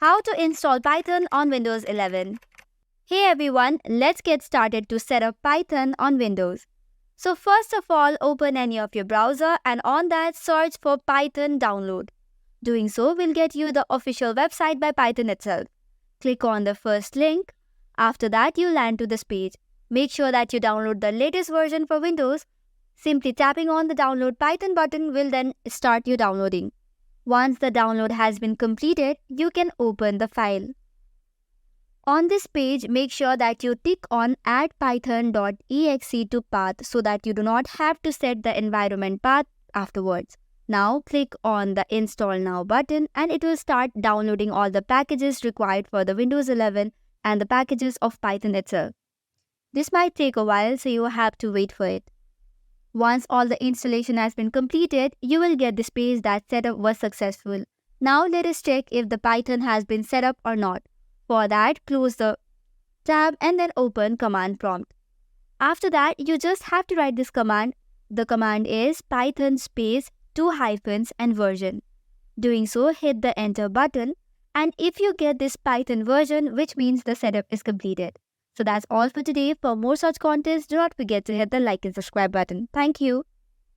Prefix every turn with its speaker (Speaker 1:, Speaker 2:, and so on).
Speaker 1: How to install Python on Windows 11. Hey everyone, let's get started to set up Python on Windows. So first of all, open any of your browser and on that search for Python download. Doing so will get you the official website by Python itself. Click on the first link. After that, you land to this page. Make sure that you download the latest version for Windows. Simply tapping on the download Python button will then start your downloading. Once the download has been completed, you can open the file. On this page, make sure that you tick on add python.exe to path so that you do not have to set the environment path afterwards. Now click on the install now button and it will start downloading all the packages required for the Windows 11 and the packages of Python itself. This might take a while, so you have to wait for it. Once all the installation has been completed, you will get this page that setup was successful. Now let us check if the Python has been set up or not. For that, close the tab and then open command prompt. After that, you just have to write this command. The command is python space 2 hyphens and version. Doing so, hit the enter button and if you get this Python version, which means the setup is completed. So that's all for today. For more such contents, do not forget to hit the like and subscribe button. Thank you.